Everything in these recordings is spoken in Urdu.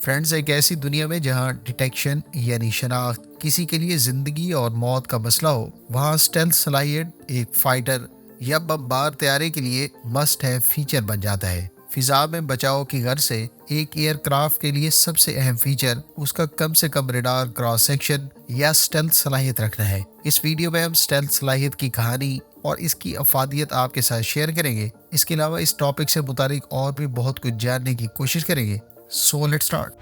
فرینڈز، ایک ایسی دنیا میں جہاں ڈیٹیکشن یعنی شناخت کسی کے لیے زندگی اور موت کا مسئلہ ہو، وہاں اسٹیلتھ صلاحیت ایک فائٹر یا بمبار طیارے کے لیے مسٹ ہے فیچر بن جاتا ہے۔ فضا میں بچاؤ کی غرض سے ایک ایئر کرافٹ کے لیے سب سے اہم فیچر اس کا کم سے کم ریڈار کراس سیکشن یا اسٹیلتھ صلاحیت رکھنا ہے۔ اس ویڈیو میں ہم اسٹیلتھ صلاحیت کی کہانی اور اس کی افادیت آپ کے ساتھ شیئر کریں گے۔ اس کے علاوہ اس ٹاپک سے متعلق اور بھی بہت کچھ جاننے کی کوشش کریں گے۔ So let's start.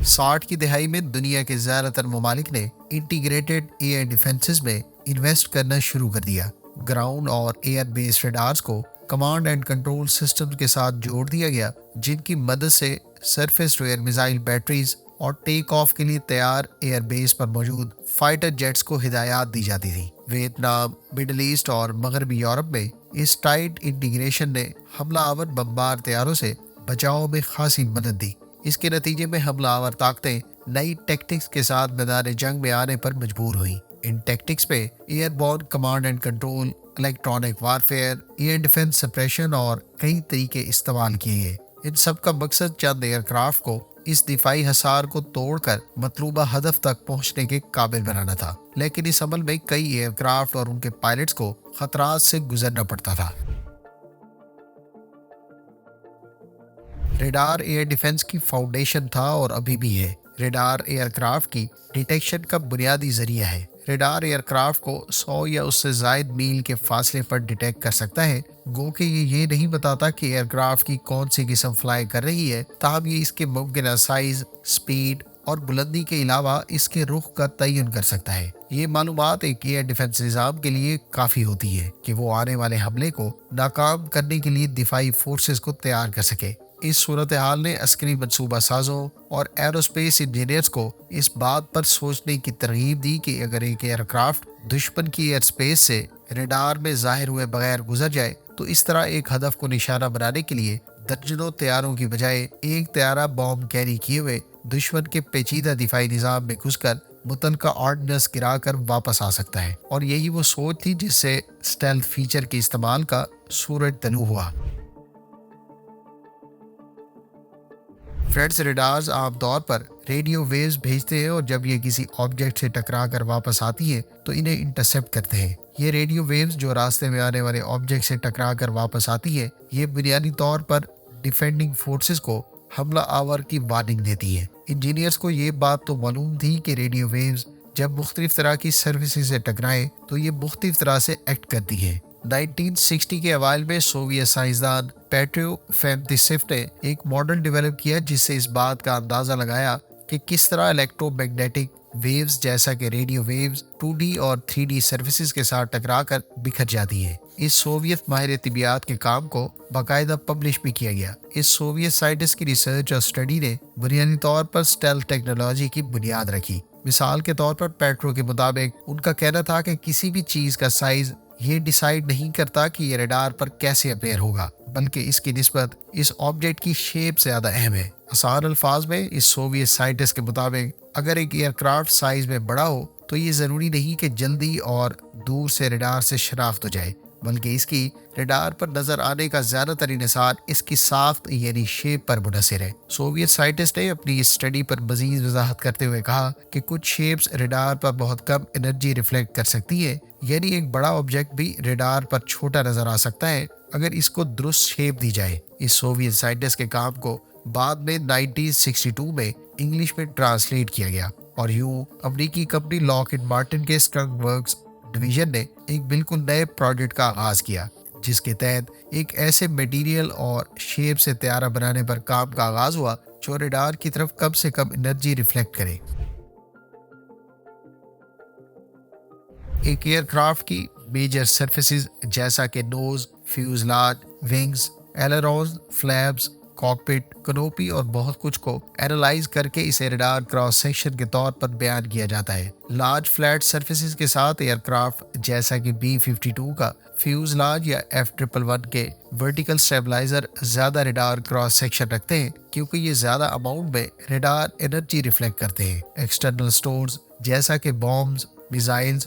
60 کی دہائی میں دنیا کے زیادہ تر ممالک نے انٹیگریٹڈ ایئر ڈیفنسز میں انویسٹ کرنا شروع کر دیا۔ گراؤنڈ اور ایئر بیس ریڈارز کو کمانڈ اینڈ کنٹرول سسٹم کے ساتھ جوڑ دیا گیا، جن کی مدد سے surface to air missile batteries اور ٹیک آف کے لیے تیار ایئر بیس پر موجود فائٹر جیٹس کو ہدایات دی جاتی تھی۔ ویتنام، مڈل ایسٹ اور مغربی یورپ میں اس ٹائٹ انٹیگریشن نے حملہ آور بمبار طیاروں سے بچاؤ میں خاصی مدد دی۔ اس کے نتیجے میں حملہ آور طاقتیں نئی ٹیکٹکس کے ساتھ میدان جنگ میں آنے پر مجبور ہوئیں۔ ان ٹیکٹکس میں airborne command and control, electronic warfare, air defence suppression اور کئی طریقے استعمال کیے گئے۔ ان سب کا مقصد چند ایئر کرافٹ کو اس دفاعی حصار کو توڑ کر مطلوبہ ہدف تک پہنچنے کے قابل بنانا تھا، لیکن اس عمل میں کئی ایئر کرافٹ اور ان کے پائلٹس کو خطرات سے گزرنا پڑتا تھا۔ ریڈار ایئر ڈیفنس کی فاؤنڈیشن تھا اور ابھی بھی ہے۔ ریڈار ایئر کرافٹ کی ڈیٹیکشن کا بنیادی ذریعہ ہے۔ ریڈار ایئر کرافٹ کو 100 یا اس سے زائد میل کے فاصلے پر ڈیٹیکٹ کر سکتا ہے، گو کہ یہ نہیں بتاتا کہ ایئر کرافٹ کی کون سی قسم فلائی کر رہی ہے، تاہم یہ اس کے ممکنہ سائز، سپیڈ اور بلندی کے علاوہ اس کے رخ کا تعین کر سکتا ہے۔ یہ معلومات ایک ایئر ڈیفنس نظام کے لیے کافی ہوتی ہے کہ وہ آنے والے حملے کو ناکام کرنے کے لیے دفاعی فورسز کو تیار کر سکے۔ اس صورتحال نے عسکری منصوبہ سازوں اور ایروسپیس انجینئرز کو اس بات پر سوچنے کی ترغیب دی کہ اگر ایک ایئر کرافٹ دشمن کی ایئر سپیس سے ریڈار میں ظاہر ہوئے بغیر گزر جائے تو اس طرح ایک ہدف کو نشانہ بنانے کے لیے درجنوں طیاروں کی بجائے ایک طیارہ بام کیری کیے ہوئے دشمن کے پیچیدہ دفاعی نظام میں گھس کر متعلقہ آرڈننس گرا کر واپس آ سکتا ہے، اور یہی وہ سوچ تھی جس سے اسٹیلتھ فیچر کے استعمال کا سورج طلوع ہوا۔ فرینڈز، ریڈارز عام طور پر ریڈیو ویوز بھیجتے ہیں اور جب یہ کسی آبجیکٹ سے ٹکرا کر واپس آتی ہے تو انہیں انٹرسیپٹ کرتے ہیں۔ یہ ریڈیو ویوز جو راستے میں آنے والے آبجیکٹ سے ٹکرا کر واپس آتی ہے، یہ بنیادی طور پر ڈیفینڈنگ فورسز کو حملہ آور کی وارننگ دیتی ہے۔ انجینئرز کو یہ بات تو معلوم تھی کہ ریڈیو ویوز جب مختلف طرح کی سروسز سے ٹکرائیں تو یہ مختلف طرح سے ایکٹ کرتی ہے۔ 1960 کے اوائل میں سوویت سائنسدان پیٹرو فیمتسیف نے ایک ماڈل ڈیولپ کیا جس سے اس بات کا اندازہ لگایا کہ کس طرح الیکٹرو میگنیٹک ویوز جیسا کہ ریڈیو ویوز 2D اور 3D سروسز کے ساتھ ٹکرا کر بکھر جاتی ہیں۔ اس سوویت ماہر طبیعیات کے کام کو باقاعدہ پبلش بھی کیا گیا۔ اس سوویت سائنٹسٹ کی ریسرچ اور اسٹڈی نے بنیادی طور پر اسٹیلتھ ٹیکنالوجی کی بنیاد رکھی۔ مثال کے طور پر پیٹرو کے مطابق ان کا کہنا تھا کہ کسی بھی چیز کا سائز یہ ڈیسائیڈ نہیں کرتا کہ یہ ریڈار پر کیسے اپیئر ہوگا، بلکہ اس کی نسبت اس آبجیکٹ کی شیپ زیادہ اہم ہے۔ آسان الفاظ میں اس سوویت سائنٹسٹ کے مطابق اگر ایک ایئر کرافٹ سائز میں بڑا ہو تو یہ ضروری نہیں کہ جلدی اور دور سے ریڈار سے شناخت ہو جائے، بلکہ اس کی ریڈار پر نظر آنے کا زیادہ تر انحصار اس کی ساخت یعنی شیپ پر منحصر ہے۔ سوویت سائنٹسٹ نے اپنی اس اسٹڈی پر مزید وضاحت کرتے ہوئے کہا کہ کچھ شیپس ریڈار پر بہت کم انرجی ریفلیکٹ کر سکتی ہے، یعنی ایک بڑا آبجیکٹ بھی ریڈار پر چھوٹا نظر آ سکتا ہے اگر اس کو درست شیپ دی جائے۔ اس سوویت سائنٹسٹ کے کام کو بعد میں 1962 میں انگلش میں ٹرانسلیٹ کیا گیا، اور یوں امریکی کمپنی لاک اینڈ مارٹن کے اسٹرنگ ورکس ڈویژن نے ایک بالکل نئے پروجیکٹ کا آغاز کیا، جس کے تحت ایک ایسے میٹیریل اور شیپ سے طیارہ بنانے پر کام کا آغاز ہوا جو ریڈار کی طرف کم سے کم انرجی ریفلیکٹ کرے۔ ایک ایئر کرافٹ کی میجر سرفیسز جیسا کہ نوز، فیوزلاج، ونگز، ایلرونز، فلیپس، کاکپٹ، کنوپی اور بہت کچھ کو اینالائز کر کے اسے ریڈار کراس سیکشن کے طور پر بیان کیا جاتا ہے۔ لارج فلیٹ سرفیسز کے ساتھ ایئر کرافٹ جیسا کہ B-52 کا فیوزلاج یا F111 کے ورٹیکل سٹیبلائزر زیادہ ریڈار کراس سیکشن رکھتے ہیں کیونکہ یہ زیادہ اماؤنٹ میں ریڈار انرجی ریفلیکٹ کرتے ہیں۔ ایکسٹرنل سٹورز جیسا کہ بامز، میزائلز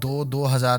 2000